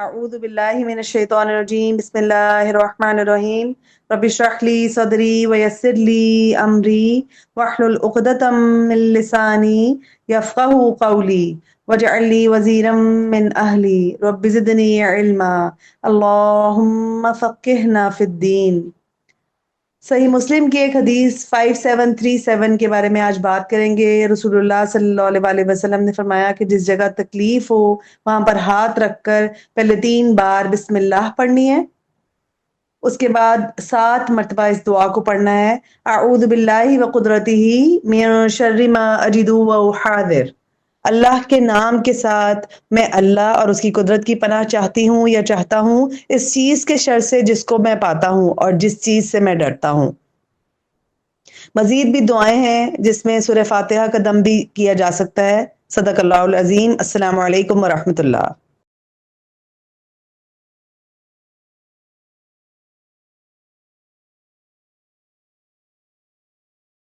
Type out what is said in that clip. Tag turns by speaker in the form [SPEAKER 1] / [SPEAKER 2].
[SPEAKER 1] اعوذ باللہ من الشیطان الرجیم بسم اللہ الرحمن الرحیم رب اشرح لی صدری ویسر لی امری واحلل عقدۃ من لسانی یفقہوا قولی واجعل لی وزیرا من اہلی رب زدنی علما اللہم فقہنا فی الدین۔ صحیح مسلم کی ایک حدیث 5737 کے بارے میں آج بات کریں گے۔ رسول اللہ صلی اللہ علیہ وسلم نے فرمایا کہ جس جگہ تکلیف ہو وہاں پر ہاتھ رکھ کر پہلے 3 بار بسم اللہ پڑھنی ہے، اس کے بعد 7 مرتبہ اس دعا کو پڑھنا ہے، اعوذ باللہ وقدرتہ من شر ما اجد واحاذر۔ اللہ کے نام کے ساتھ میں اللہ اور اس کی قدرت کی پناہ چاہتی ہوں یا چاہتا ہوں اس چیز کے شر سے جس کو میں پاتا ہوں اور جس چیز سے میں ڈرتا ہوں۔ مزید بھی دعائیں ہیں جس میں سورہ فاتحہ کا دم بھی کیا جا سکتا ہے۔ صدق اللہ العظیم۔ السلام علیکم ورحمۃ اللہ۔